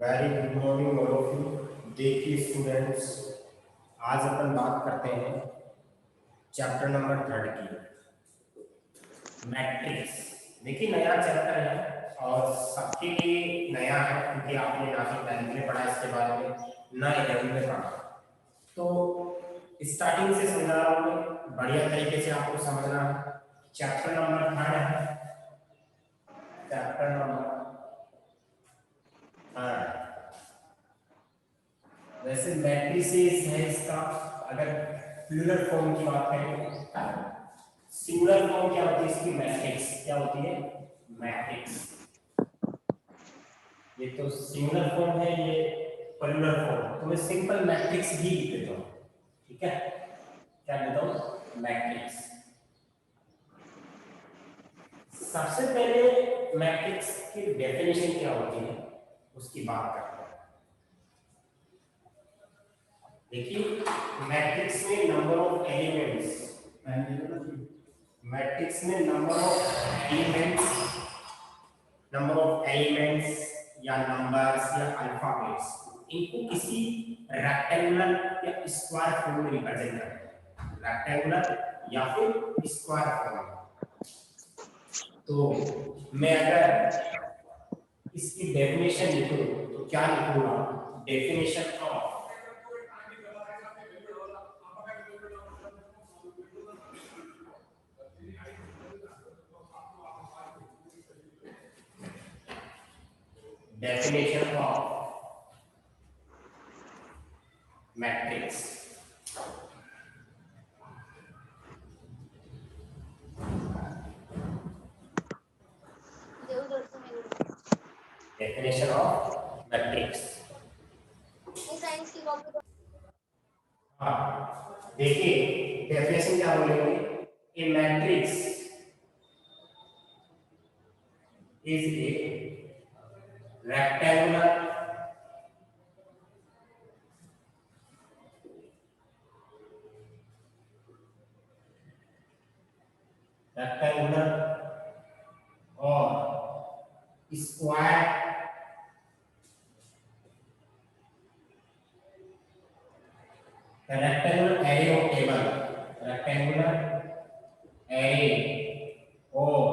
Very good morning all of you. देखिए students, आज अपन बात करते हैं चैप्टर नंबर 3 की, मैट्रिक्स। देखिए नया चैप्टर है और सबके लिए नया है क्योंकि आपने ना ही 10th में पढ़ा इसके बारे में, ना 11th में पढ़ा। तो स्टार्टिंग से समझा रहा हूँ मैं, बढ़िया तरीके से आपको समझना है। चैप्टर नंबर 3 है, चैप्टर नंबर 3। वैसे मैट्रिसेस है इसका, अगर प्लूरल फॉर्म की बात करें, सिंगुलर फॉर्म क्या होती है इसकी? मैट्रिक्स। क्या होती है? मैट्रिक्स। ये तो सिंगुलर फॉर्म है, ये प्लूरल फॉर्म। तो मैं सिंपल मैट्रिक्स ही लिख देता हूँ, ठीक है? क्या लिखता हूँ? मैट्रिक्स। सबसे पहले मैट्रिक्स की डेफिनेशन क्या होती है उसकी बात करते हैं। देखिए मैट्रिक्स में नंबर ऑफ एलिमेंट्स, मैट्रिक्स में नंबर ऑफ एलिमेंट्स या नंबर्स या अल्फाबेट्स, इनको किसी रेक्टेंगुलर या स्क्वायर फॉर्म में रिप्रेजेंट करते हैं, रेक्टेंगुलर या फिर स्क्वायर फॉर्म। तो मैं अगर इसकी डेफिनेशन लिखूं तो क्या लिखूंगा? Definition of definition of matrix. Definition of matrix. हाँ, देखिए डेफिनेशन क्या बोलेंगे? ए मैट्रिक्स इज ए रेक्टेंगुलर और square rectangular array of table, rectangular array of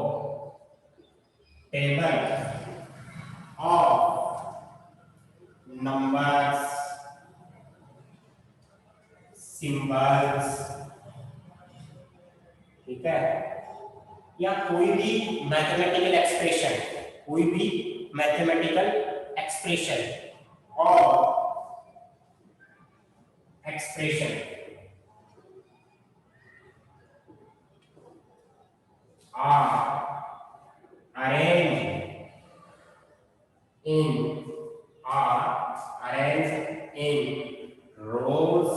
table of numbers, symbols, ठीक है? या कोई भी मैथमेटिकल एक्सप्रेशन, कोई भी मैथमेटिकल एक्सप्रेशन और expression are arranged in rows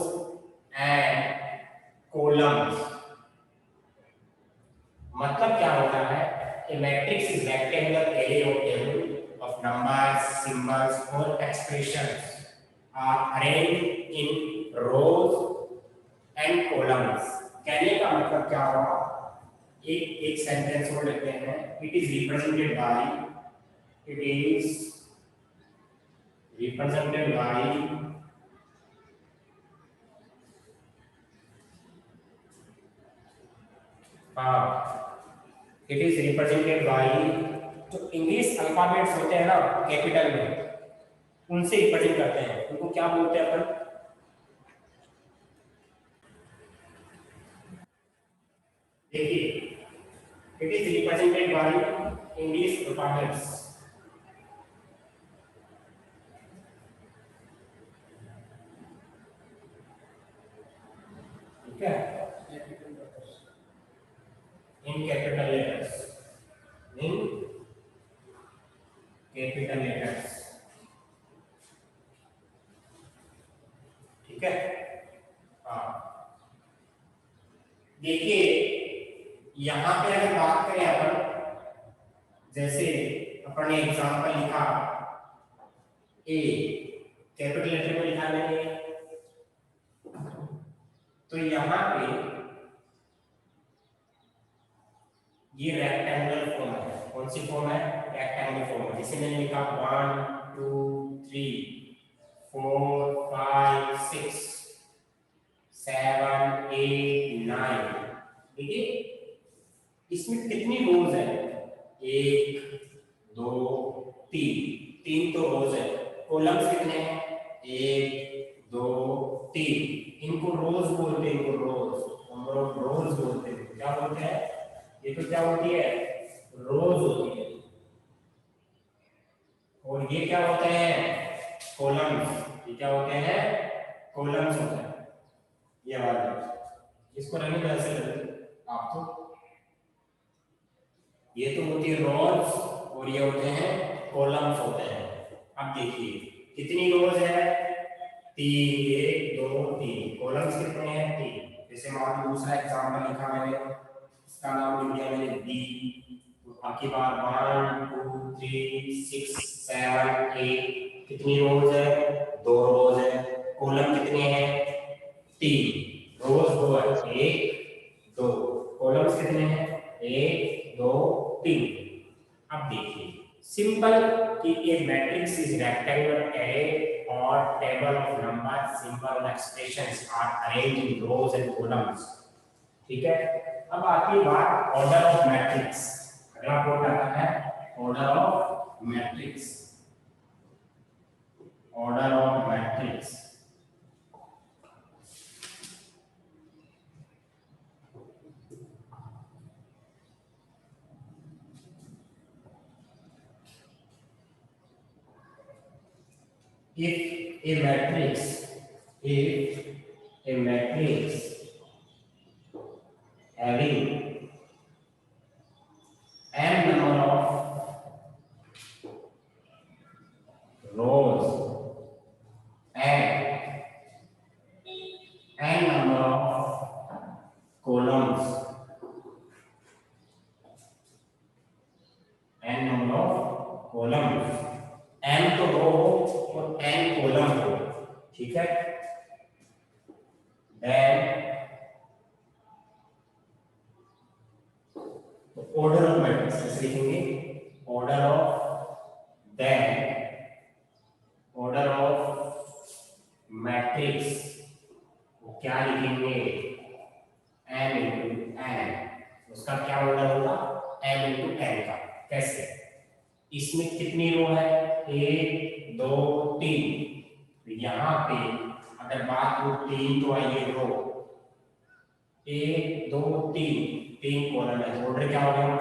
and columns। मतलब क्या होता है? A matrix is rectangular array of table of numbers, symbols or expressions are arranged in rows and columns। कहने का मतलब क्या हुआ? एक सेंटेंस को लिखते हैं। इट इज रिप्रेजेंटेड बाय जो इंग्लिश अल्फाबेट्स होते हैं ना कैपिटल में, उनसे रिप्रेजेंट करते हैं। उनको क्या बोलते हैं अपन? देखिए it is represented by English alphabets. ठीक है? इन कैपिटल लेटर्स, ठीक है? हाँ, देखिए यहां पे अगर बात करें अपन, जैसे अपन ने एग्जांपल लिखा ए, कैपिटल लेटर में लिखा मैंने, तो यहाँ पे ये रेक्टेंगुलर फॉर्म है। कौन सी फॉर्म है? Rectangular form. जैसे मैंने लिखा 1 2 3 4 5 6 7 8 9। देखिए इसमें कितनी रोज है, 1 2 3, 3 तो रोज है। कॉलम्स कितने हैं, 1 2 3। इनको रोज बोलते हैं, इनको रोज, नंबर ऑफ रोज बोलते हैं। क्या बोलते हैं, ये तो क्या होती है, रोज होती है। और ये क्या होते हैं, कॉलम्स। ये क्या होते हैं, कॉलम्स होते हैं। ये वाला इसको रंग कैसे लगते आपको, ये तो होती है रोज और ये होते हैं कॉलम्स होते हैं। अब देखिए कितनी रोज है, 3, 1 2 3। कॉलम्स कितने हैं, 3। जैसे मान लो दूसरा एग्जांपल लिखा मैंने, इसका नाम लिख दिया मैंने बी। तो आपकी बार 1 2 3 6 7 8। कितनी रोज है, 2 रोज है। कॉलम कितने हैं, 3। रोज 2 है, 1 2। कॉलम्स कितने हैं, 1 2 3। अब देखिए सिंपल कि a matrix is rectangular array or table of number symbol or expressions are arranged in rows and columns. ठीक है, अब आती है बात ऑर्डर ऑफ मैट्रिक्स। अगला पॉइंट आता है order of matrix. Order of matrix, if a matrix having n number of rows and n number of columns, n number of columns, n तो रो और n कॉलम हो, ठीक है। then ऑर्डर ऑफ मैट्रिक्स ऐसे लिखेंगे, order of then order of matrix वो क्या लिखेंगे, m into n। उसका क्या ऑर्डर होगा, m into n का। कैसे, इसमें कितनी रो है, 1 2 3। तो यहाँ पे अगर बात हो 3 तो आइए रो, 1 2 3, 3 कॉलम है। तो ऑर्डर क्या हो गया,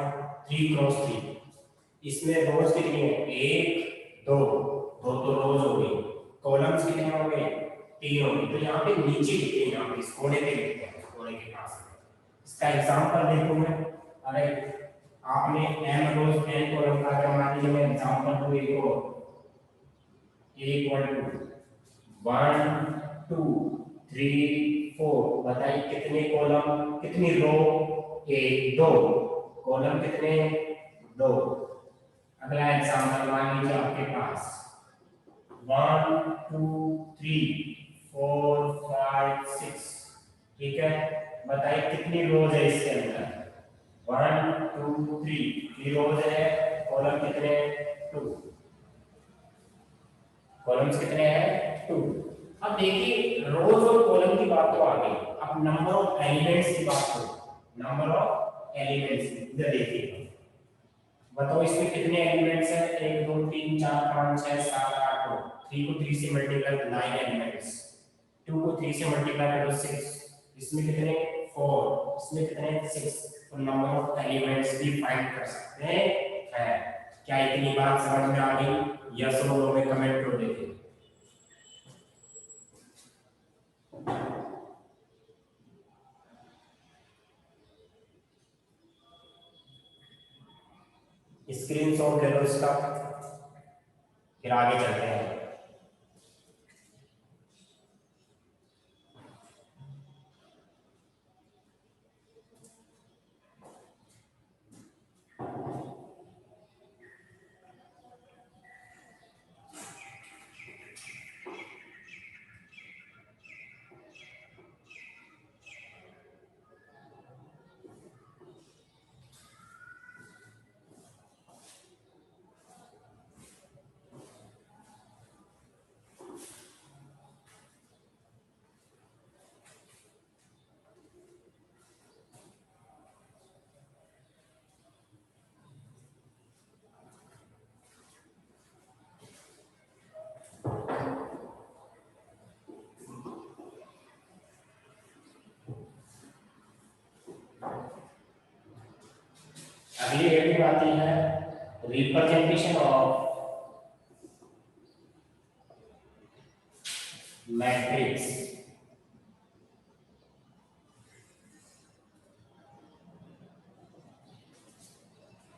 3 क्रॉस 3। इसमें रोज कितनी है, 1 2 2 तो रोज हो गई। कॉलम्स कितने हो गए, 3 हो गए। तो यहाँ पे नीचे लिखते हैं, यहाँ पे इस कोने पे लिखते हैं, कोने के पास। इसका एग्जांपल देखो मैं, अरे आपने m रोज n कॉलम का अगर मान लीजिए मैं एग्जांपल दूं एक और, a = 1 2 3 4। बताइए कितने कॉलम, कितनी रो, 1 2। कॉलम कितने, 2। अगला एग्जांपल मान लीजिए आपके पास 1 2 3 4 5 6। ठीक है, बताइए कितनी रोज है इसके अंदर, 1 2 3 रोज है। कॉलम कितने, 2। कॉलम्स कितने हैं, 2। अब देखिए रोज और कॉलम की बात तो आ गई, अब नंबर ऑफ एलिमेंट्स की बात करो। नंबर ऑफ एलिमेंट्स इधर देखिए, बताओ इसमें कितने एलिमेंट्स हैं, 1 2 3 4 5 6 7 8 9। 3 को 3 से मल्टीप्लाई करो 9 एलिमेंट्स। 2 को 3 से मल्टीप्लाई करो 6। इसमें कितने, 4। इसमें कितने, 6। तो नंबर ऑफ एलिमेंट्स भी फाइंड कर सकते हैं। क्या इतनी बात समझ में आ गई, यस और नो में कमेंट कर दीजिए। स्क्रीनशॉट ले लो इसका, फिर आगे चलते हैं। अगली हेडिंग आती है रिप्रेजेंटेशन ऑफ मैट्रिक्स।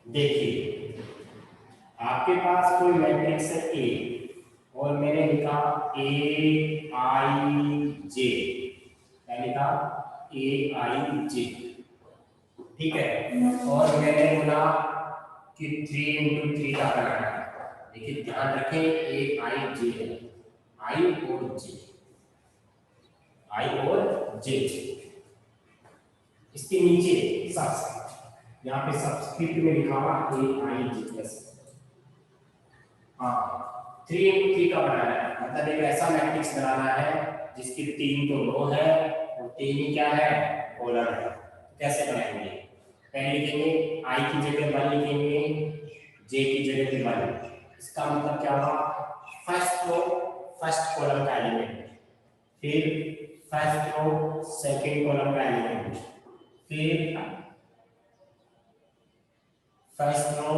देखिए आपके पास कोई मैट्रिक्स है ए और मैंने लिखा ए आई जे, क्या लिखा ए आई जे, ठीक है। और मैंने बोला कि 3 × 3 का बनाना है। देखिए ध्यान रखें ए आई जे है, आई और जे, आई और जे। इसके नीचे सबस्क्रिप्ट, यहाँ पे सबस्क्रिप्ट में लिखा हुआ ए आई जे प्लस। हाँ 3 × 3 का बनाना है, मतलब एक ऐसा मैट्रिक्स बनाना है जिसकी 3 तो रो है और 3 ही क्या है कॉलम है। कैसे बनाएंगे? पहले लिखेंगे आई की जगह 1 लिखेंगे, जे की जगह भी 1। इसका मतलब क्या हुआ, फर्स्ट रो फर्स्ट कॉलम का एलिमेंट, फिर फर्स्ट रो सेकंड कॉलम का एलिमेंट, फिर फर्स्ट रो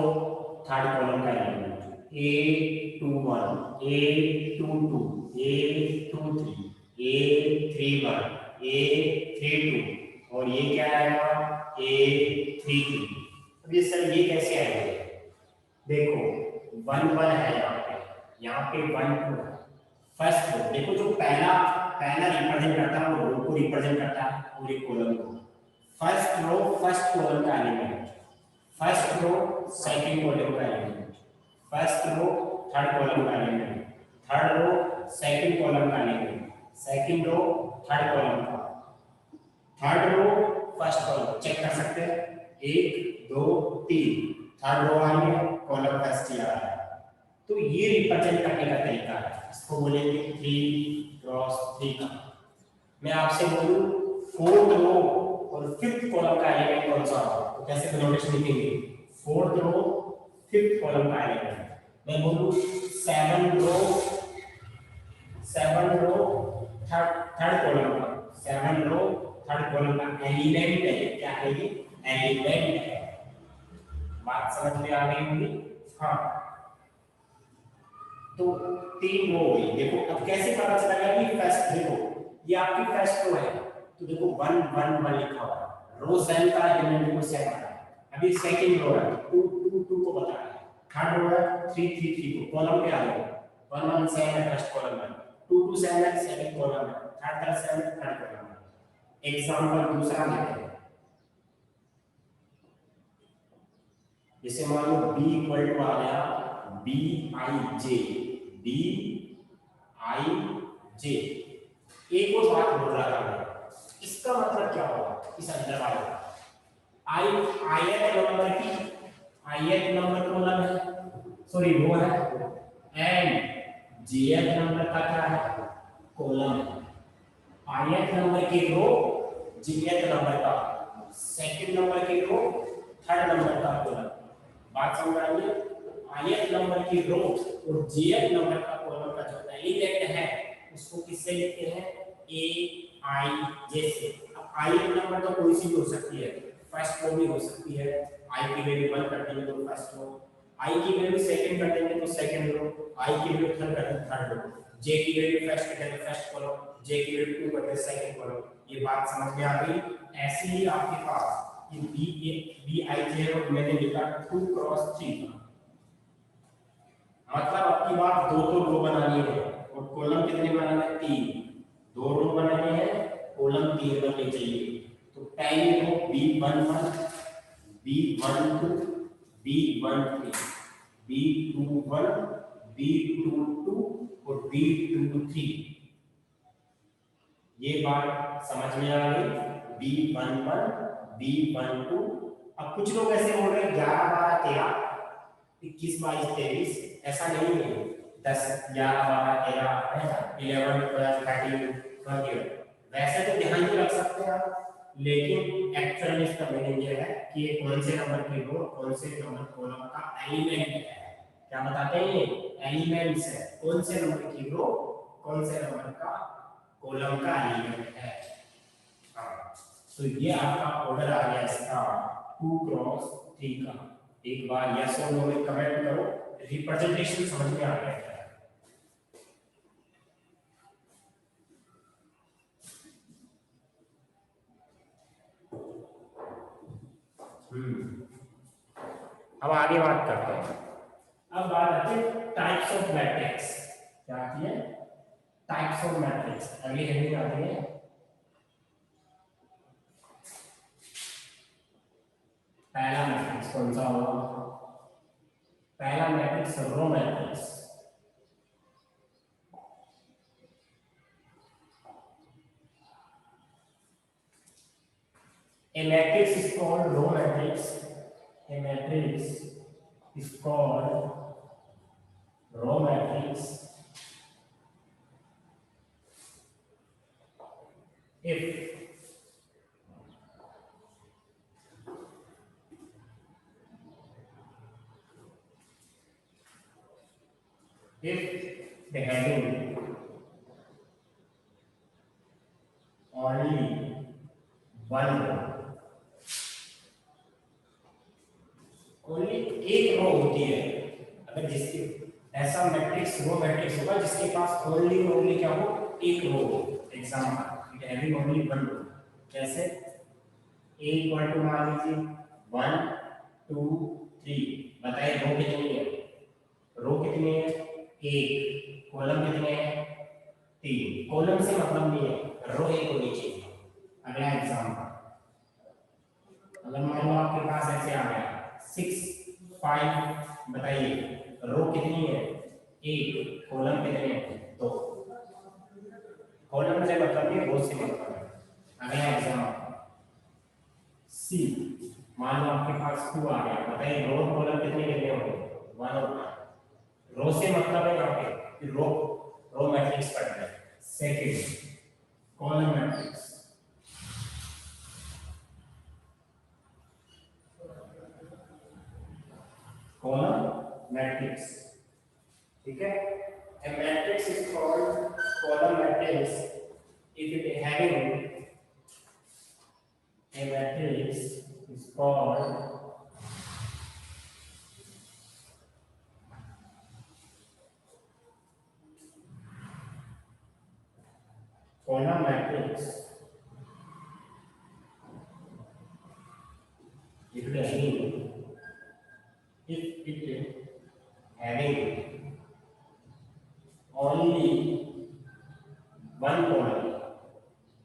थर्ड कॉलम का element, A21, A22, A23, A31, A32 और ये क्या आएगा A33। अब ये सर ये कैसे आएंगे? देखो 1 1 है यहाँ पे 1 2 है। फर्स्ट रो देखो जो पहला रिप्रेजेंट करता है वो रो को रिप्रेजेंट करता है और एक कॉलम को। फर्स्ट रो फर्स्ट कॉलम का element, first row second column का element, first row third column का element, third row second column का element, second row third column का, third row first column. Check कर सकते हैं 1 2 3, थर्ड रो आई है column first ही आ रहा है। तो ये रिप्रेजेंट करने का तरीका है, इसको बोलेंगे 3 × 3 का। मैं आपसे बोलूं फोर्थ रो और फिफ्थ कॉलम का एलिमेंट कौन सा होगा तो कैसे नोटेशन लिखेंगे? फोर्थ रो फिफ्थ कॉलम का एलिमेंट। मैं बोलूं 7 रो थर्ड कॉलम का, 7 रो थर्ड कॉलम का एलिमेंट है। क्या है ये? एलिमेंट है। बात समझ में आ गई होगी? हाँ तो 3 रो हो गई। देखो अब कैसे पता चलेगा कि फर्स्ट, देखो ये आपकी फर्स्ट रो है तो देखो 1 1 1 लिखा हुआ है, रो 7 का एलिमेंट को 7 है। अभी सेकंड रो है 2 2 2 को बता है, थर्ड रो है 3 3 3 को, कॉलम पे आ गया 1 1 7 है फर्स्ट कॉलम में, 2 2 7 है सेकंड कॉलम में, थर्ड 7 है थर्ड कॉलम में। एग्जांपल दूसरा लेते हैं, जैसे मान लो b = आ गया Bij, एक और बात बोल रहा था, इसका मतलब क्या होगा? इस अंदर वाला ith नंबर कॉलम है, सॉरी रो है, एंड jth नंबर का क्या है कॉलम है। ith नंबर की रो jth नंबर का, सेकंड नंबर की रो थर्ड नंबर का कॉलम। बात समझ आ रही है? ith नंबर की रो और jth नंबर का कॉलम का जो एलिमेंट है उसको किससे लिखते हैं? ए आई जे से। अब ith नंबर तो कोई सी भी हो सकती है, फर्स्ट रो भी हो सकती है, i की वैल्यू 1 कर देंगे तो फर्स्ट रो, i की वैल्यू सेकंड कर देंगे तो सेकंड रो, i की वैल्यू थर्ड कर देंगे थर्ड रो, j की वैल्यू फर्स्ट कर देंगे फर्स्ट कॉलम, j की वैल्यू 2 कर देंगे सेकंड कॉलम। ये बात समझ में आ गई? ऐसे ही आपके पास ये Bij और मैंने लिखा 2 × 3, मतलब आपकी बात 2 तो रो बनानी है और कॉलम कितने बनाने हैं? 3। 2 रो बनाने हैं, कॉलम 3 बनने चाहिए। तो पहली रो B11, B12, B13, B21, B22 और B23। ये बात समझ में आ गई? B11, B12। अब कुछ लोग ऐसे बोल रहे हैं 11 12 13 21 22 23, ऐसा नहीं है। 10 11 12 13 11 12 13 20। वैसे तो ध्यान ही रख सकते हैं आप, लेकिन एक्चुअल में इसका मीनिंग ये है कि ये कौन से नंबर की रो कौन से नंबर कॉलम का एलिमेंट है। क्या बताते हैं? ये एलिमेंट्स है, कौन से नंबर की रो कौन से नंबर का कॉलम का एलिमेंट है। तो ये आपका ऑर्डर आ गया इसका 2 × 3 का। एक बार यस और नो में कमेंट करो, रिप्रेजेंटेशन समझ में आ गया है? अब आगे बात करते हैं। अब बात आती है टाइप्स ऑफ मैट्रिक्स। क्या आती है? Types of matrix. अगली हेडिंग आती है पहला मैट्रिक्स। कौन सा होगा? पहला matrix row matrix. A matrix is called row matrix. A matrix is called row matrix if the heading only one row, only एक रो होती है। अगर जिसके ऐसा मैट्रिक्स रो मैट्रिक्स होगा जिसके पास ओनली क्या हो? एक रो हो। Example it having only one row. जैसे a इक्वल टू मान लीजिए 1 2 3। बताइए रो कितनी है? रो कितनी है? एक। कॉलम कितने हैं? 3। कॉलम से मतलब नहीं है, रो एक होनी चाहिए। अगला एग्जांपल, अगर मान लो आपके पास ऐसे आ गया 6 5। बताइए रो कितनी है? एक। कॉलम कितने हैं? 2। कॉलम से मतलब नहीं, रो से मतलब है। अगला एग्जांपल सी, मान लो आपके पास 2 आ गया। बताइए रो और कॉलम कितने कितने होंगे? 1 और 1। रो से मतलब है यहाँ पे कि रो मैट्रिक्स पढ़ रहे हैं। Second column matrix. Column matrix, ठीक है? A matrix is called column matrix if it having a matrix is called column matrix if it having only one column,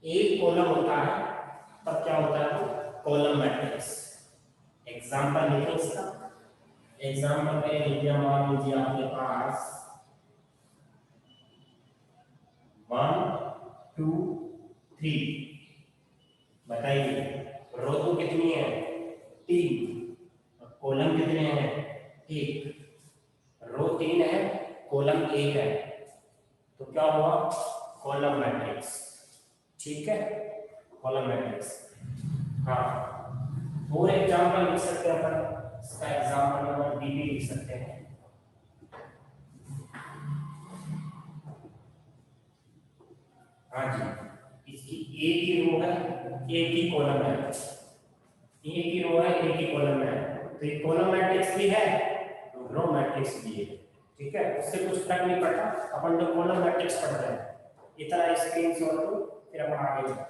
एक कॉलम होता है तब क्या होता है? Column matrix. एग्जांपल लिखें इसका। एग्जांपल में लिखिए, मान लीजिए आपके पास 1 2 3। बताइए रो तो कितनी है? 3। और कॉलम कितने हैं? 1। रो 3 है, कॉलम 1 है, तो क्या हुआ? Column matrix. ठीक है, कॉलम मैट्रिक्स। हाँ, और एग्जांपल लिख सकते हैं अपन। इसका एग्जांपल नंबर बी भी लिख सकते हैं। हाँ जी, इसकी एक ही रो है, एक ही कॉलम है। एक ही रो है, एक ही कॉलम है, तो ये कॉलम मैट्रिक्स भी है, रो मैट्रिक्स भी है। ठीक है, उससे कुछ फर्क नहीं पड़ता, अपन तो कॉलम मैट्रिक्स पढ़ रहे हैं। इतना स्क्रीन शॉट लो, फिर अपन आगे बढ़ते हैं।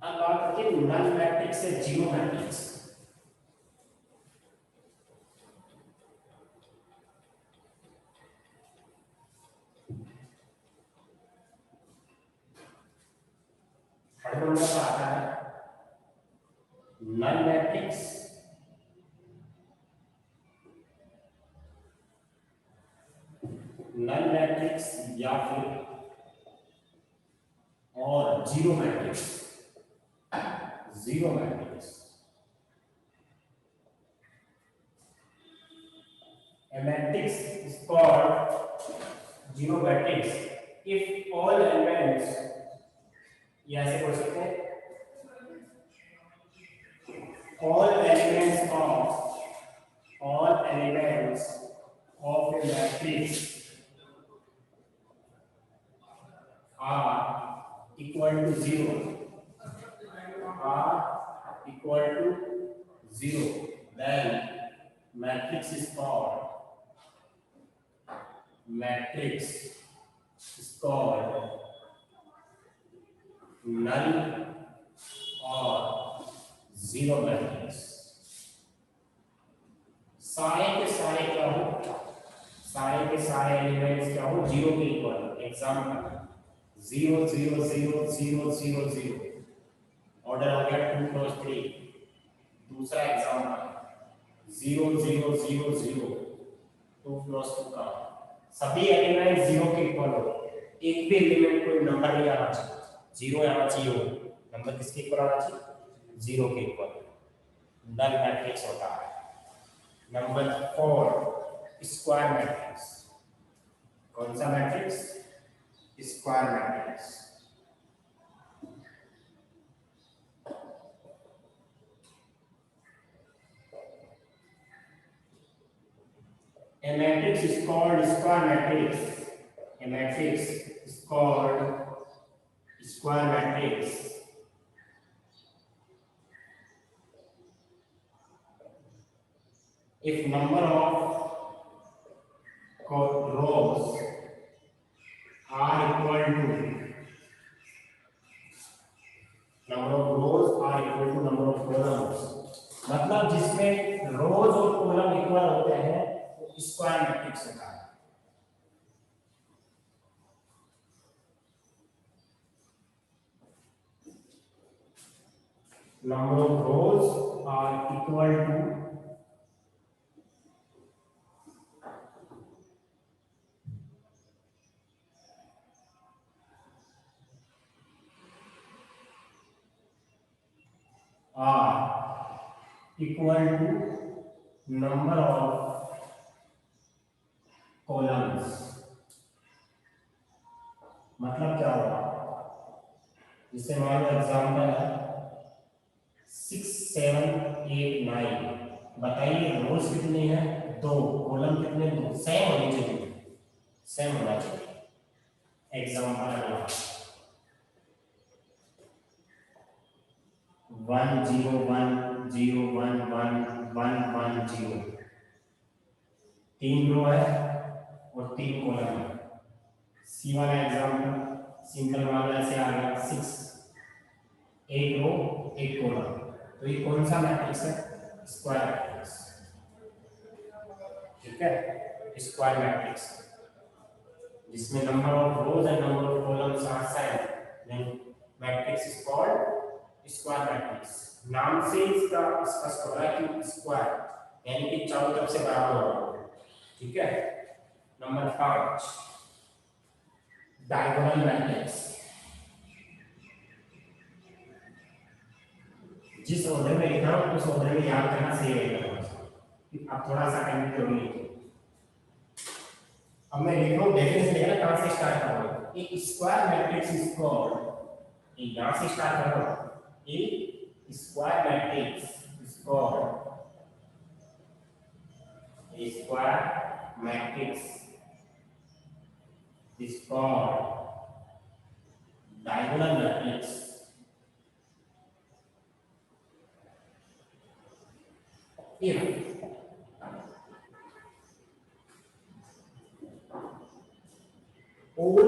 अब बात करते हैं नल मैट्रिक्स से जीरो मैट्रिक्स। थर्ड नंबर पर आता है नल मैट्रिक्स या फिर और zero matrix. Zero matrix matrix is called zero matrix if all elements, ये ऐसे बोल सकते हैं, all elements of a matrix are equal to zero, then matrix is called null or zero matrix. सारे के सारे क्या हो, सारे के सारे एलिमेंट्स क्या हो, जीरो के इक्वल. एग्जांपल 0 0 0 0 0 0, ऑर्डर हो गया 2 क्रॉस 3. दूसरा एग्जांपल 0 0 0 0 2 क्रॉस 2 का. सभी एलिमेंट जीरो के इक्वल हो, एक भी एलिमेंट कोई नंबर नहीं आना चाहिए, जीरो आना चाहिए. नंबर किसके इक्वल आना चाहिए, जीरो के इक्वल. नल मैट्रिक्स होता है. Number 4 square matrix. कौन सा matrix, square matrix. A matrix is called square matrix. A matrix is called square matrix if number of rows are equal to number of columns. मतलब जिसमें रोज और column equal होते हैं वो स्क्वायर मैट्रिक्स होता है. Number of rows are equal to number of columns. मतलब क्या होगा, जैसे मान लो एग्जाम्पल है 6 7 8 9. बताइए रोज कितने हैं, 2. कॉलम कितने, 2. सेम होनी चाहिए, सेम होना चाहिए. एग्जाम्पल अगला 1 0 1 0 1 1 1 1 0. 3 रो है और 3 कॉलम है. सी वाला एग्जाम्पल सिंगल वाला से आ गया 6, 1 रो 1 कॉलम. तो ये कौन सा मैट्रिक्स है, स्क्वायर मैट्रिक्स. ठीक है, स्क्वायर मैट्रिक्स जिसमें number of rows and number of columns are same, then matrix is called square matrix. नाम से इसका स्पष्ट हो रहा है कि स्क्वायर यानी कि चारों तरफ से बराबर होगा. ठीक है. Number 5 diagonal matrix. जिस ऑर्डर में लिखा हूं उस ऑर्डर में याद करना सही रहेगा. आप थोड़ा सा टाइम तो लीजिए. अब मैं लिख रहा हूं, डेफिनेशन देखना कहां से स्टार्ट कर रहा हूं. एक स्क्वायर मैट्रिक्स इज कॉल्ड, यहां से स्टार्ट कर रहा हूं. एक square matrix is called a square matrix is called diagonal matrix if all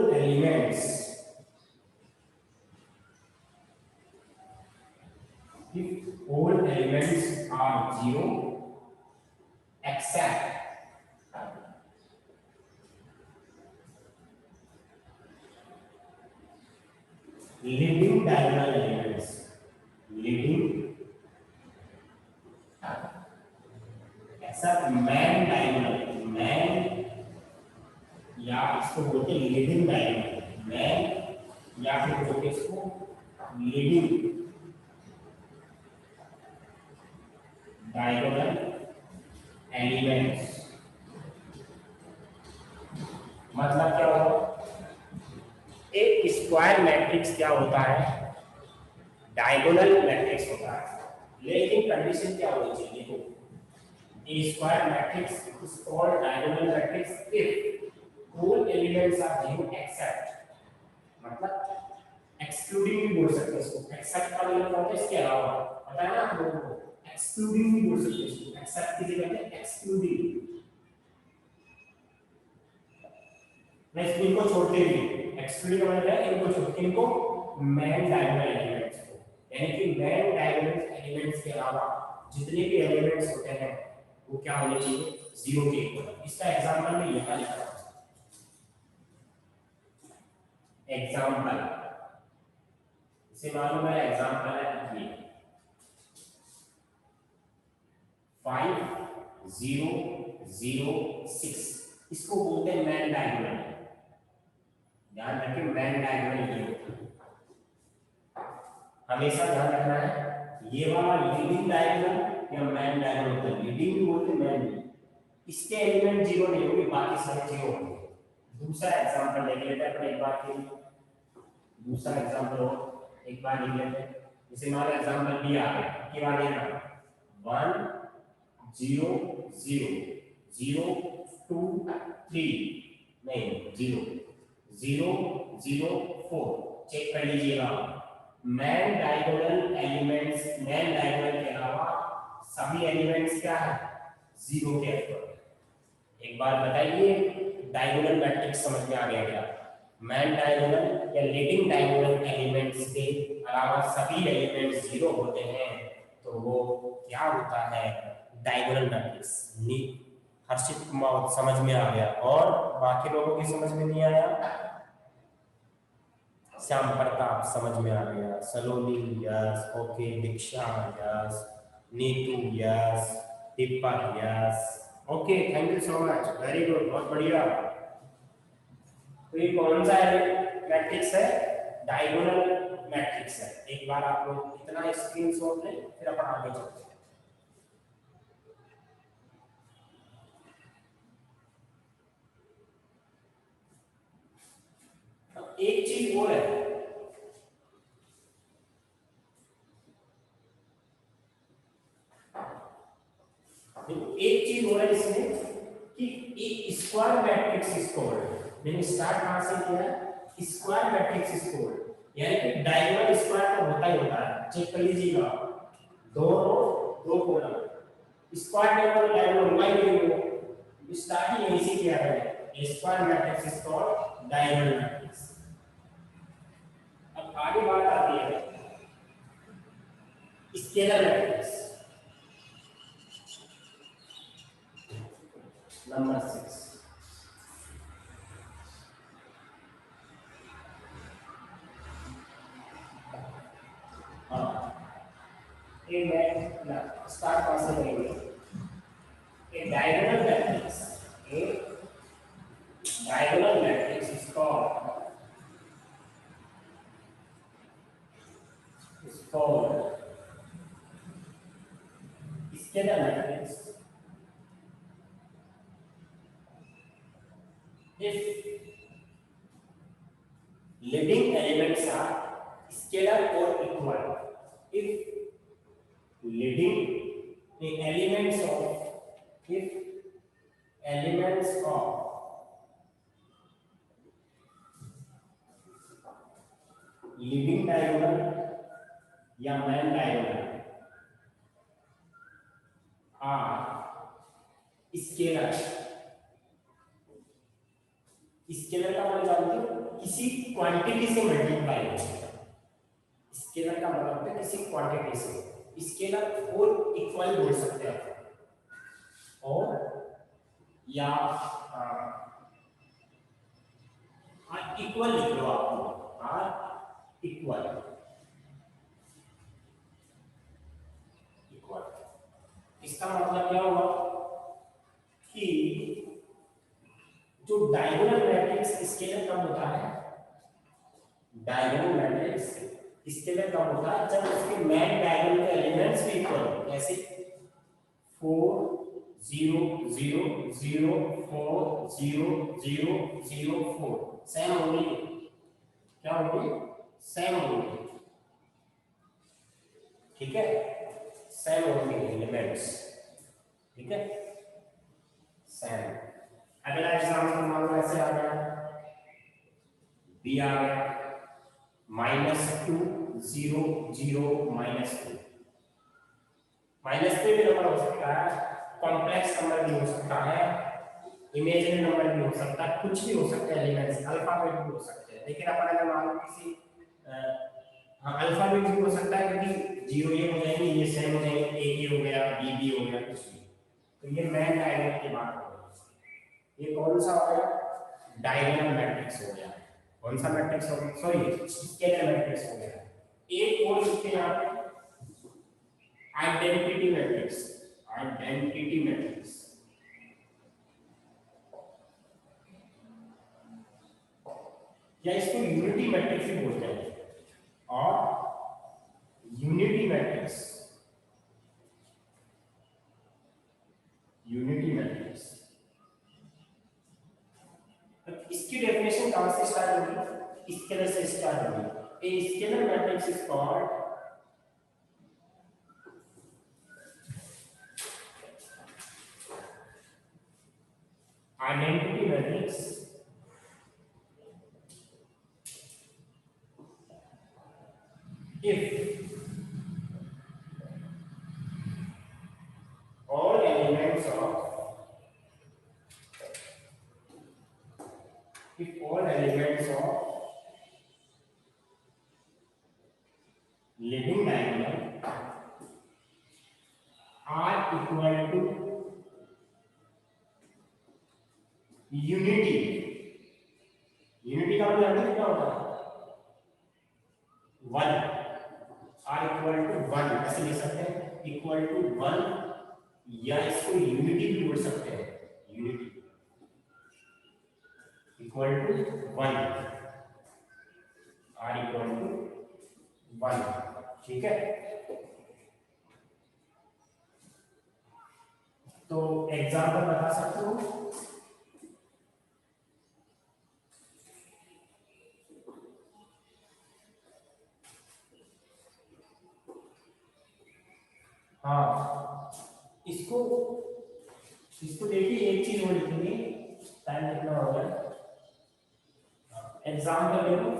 elements are zero except leading diagonal elements. Leading except main diagonal, main या इसको बोलते हैं लीडिंग डायगोनल, मैन या फिर बोलते हैं इसको लीडिंग डायगोनल एलिमेंट्स मतलब क्या होगा, एक स्क्वायर मैट्रिक्स क्या होता है, डायगोनल मैट्रिक्स होता है। लेकिन कंडीशन क्या होनी चाहिए, देखो, a square matrix is called diagonal matrix if all elements are zero except, मतलब excluding भी बोल सकते हैं इसको, except का मतलब क्या होता है, इसके अलावा, पता है ना आप लोगों को, excluding भी बोल सकते हैं इसको, except की जगह पे excluding, मैं इनको छोड़ते भी, excluding का मतलब है इनको छोड़, इनको मेन डायगोनल एलिमेंट्स को, यानी कि मेन डायगोनल एलिमेंट्स के अलावा जितने भी एलिमेंट्स होते हैं वो क्या होने चाहिए, जीरो के इक्वल। इसका एग्जांपल में यहाँ लिखा है, एग्जांपल, इसे मालूम है एग्जांपल है ये 5 0 0 6, इसको बोलते हैं मैन डायगोनल। ध्यान रखें, मैन डायगोनल ये हमेशा ध्यान रखना है, ये वाला लीडिंग डायगोनल या मैन डायगोनल होता है, लीडिंग भी बोलते हैं मैन भी, इसके एलिमेंट जीरो नहीं होंगे, बाकी सारे जीरो होंगे। दूसरा एग्जांपल देख लेते हैं अपने एक बार के लिए, दूसरा एग्जांपल हो एक बार लिख लेते हैं, जैसे हमारा एग्जांपल भी आ गया, के बाद देना 1 0 0 0 2 3 नहीं 0 0 0 4, चेक कर लीजिएगा, man diagonal elements, man diagonal के अलावा सभी एलिमेंट्स क्या है, जीरो के ऊपर। एक बार बताइए, डायगोनल मैट्रिक्स समझ में आ गया क्या, मैन डायगोनल या लीडिंग डायगोनल एलिमेंट्स के अलावा सभी एलिमेंट्स जीरो होते हैं तो वो क्या होता है, डायगोनल मैट्रिक्स। हर्षित कुमार समझ में आ गया, और बाकी लोगों की समझ में नहीं आया, श्याम प्रताप समझ में आ गया, Saloni yes, okay, Diksha yes, Neetu yes, Deepak yes, okay, thank you so much, very good, बहुत बढ़िया। तो ये कौन सा मैट्रिक्स है, डायगोनल मैट्रिक्स है। एक बार आप लोग इतना स्क्रीनशॉट लें, फिर अपन आगे चलते हैं। एक चीज और है, एक चीज और है इसमें कि एक स्क्वायर मैट्रिक्स इज कॉल्ड, मैंने स्टार्ट कहां से किया, स्क्वायर मैट्रिक्स इज कॉल्ड, यानी कि डायगोनल स्क्वायर तो होता ही होता है, चेक कर लीजिएगा, दो रो दो कॉलम, स्क्वायर डायगोनल होगा ही नहीं, वो स्टार्ट ही यहीं से किया है, square matrix is called diagonal matrix. अब आगे बात आती है स्केलर मैट्रिक्स, नंबर 6। ये मैं स्टार्ट कहां से करेंगे, a diagonal matrix, a diagonal matrix is called scalar matrix if leading elements are scalar or equal, if leading the elements of, if elements of leading diagonal या main diagonal are scalar, scalar का मतलब जानते हो, किसी quantity से multiply हो, scalar का मतलब है किसी क्वांटिटी से, स्केलर और इक्वल बोल सकते हैं और या इक्वल लिख लो आप, इक्वल इक्वल, इसका मतलब क्या हुआ कि जो डायगोनल मैट्रिक्स स्केलर कब होता है, डायगोनल मैट्रिक्स स्केलर कब होता है जब उसके मेन डायगोनल के एलिमेंट्स भी इक्वल हो, जैसे 4 0 0 0 4 0 0 0 4 सेम होंगी, क्या होंगी, सेम होंगी, ठीक है, सेम होंगे एलिमेंट्स, ठीक है, सेम। अगला एग्जाम्पल मान लो ऐसे आ गया, बी आ गया -2 0 0 -2, -2 भी नंबर हो सकता है, कॉम्प्लेक्स नंबर भी हो सकता है, इमेजिनरी नंबर भी हो सकता है, कुछ भी हो सकता है, एलिमेंट्स अल्फाबेट भी हो सकते हैं। लेकिन अपन अगर मान लो किसी अल्फाबेट भी हो सकता है, क्योंकि 0 ये हो जाएंगे, ये सेम हो जाएंगे, ए भी हो गया, बी हो गया, कुछ भी। तो ये मैन डायगोनल की बात हो गई। ये कौन सा हो गया, डायगोनल मैट्रिक्स हो गया। कौन सा मैट्रिक्स हो गया, सॉरी स्केलर मैट्रिक्स हो गया। एक और लिखते हैं यहाँ पे आइडेंटिटी मैट्रिक्स, आइडेंटिटी मैट्रिक्स, या इसको यूनिटी मैट्रिक्स भी बोलते हैं, और यूनिटी मैट्रिक्स, यूनिटी मैट्रिक्स। इसकी डेफिनेशन कहां से स्टार्ट होगी, स्केलर से स्टार्ट होगी। A scalar matrix is called identity matrix if all elements of living diagonal are equal to unity, unity का मतलब क्या होता है, 1, आर इक्वल टू 1 ऐसे लिख सकते हैं, इक्वल टू 1, या इसको यूनिटी भी बोल सकते हैं, unity equal to 1, or equal to 1, ठीक है। तो एग्जांपल बता सकते हो, हाँ इसको देखिए, एक चीज और लिखेंगे, टाइम कितना हो गया, एग्जांपल देखो,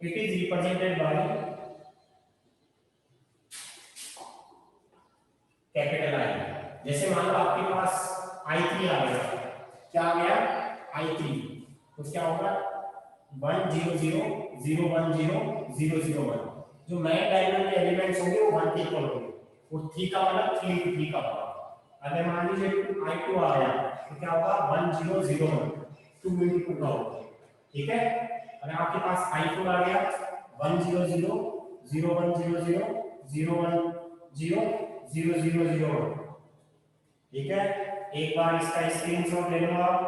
it is represented by capital I. जैसे मान लो आपके पास I3 आ गया, क्या आ गया, I3, तो क्या होगा 1 0 0 0 1 0 0 0 1, जो मैन डायगोनल के एलिमेंट्स होंगे वो 1 के इक्वल होंगे, वो 3 का मतलब 3 into 3 का होगा। अगर मान लीजिए I2 आ गया तो क्या होगा 1 0 0 1, 2 into 2 का होगा, ठीक है। अगर आपके पास I4 आ गया 1 0 0 0 1 0 0 0 1 0 0 0 0 1, ठीक है। एक बार इसका स्क्रीनशॉट ले लो आप,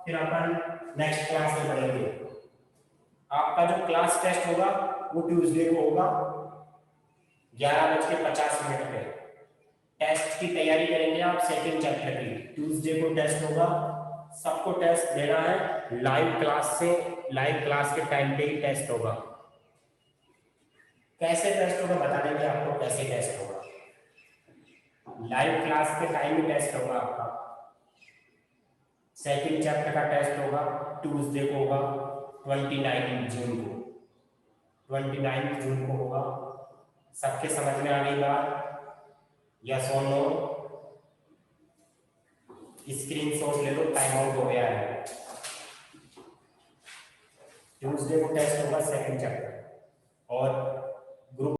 फिर अपन नेक्स्ट क्लास में पढ़ेंगे। आपका जो क्लास टेस्ट होगा वो ट्यूसडे को होगा 11:50 पे। टेस्ट की तैयारी करेंगे आप सेकंड चैप्टर की, ट्यूसडे को टेस्ट होगा, सबको टेस्ट देना है लाइव क्लास से, लाइव क्लास के टाइम पे ही टेस्ट होगा। कैसे टेस्ट होगा बता देंगे आपको, कैसे टेस्ट होगा, लाइव क्लास के टाइम ही टेस्ट होगा आपका। सेकंड चैप्टर का टेस्ट होगा ट्यूसडे को होगा 29 जून को, 29 जून को होगा। सबके समझ में आ गई बात, यस और नो, स्क्रीनशॉट ले लो, टाइम आउट हो गया है। ट्यूसडे को टेस्ट होगा सेकंड चैप्टर, और ग्रुप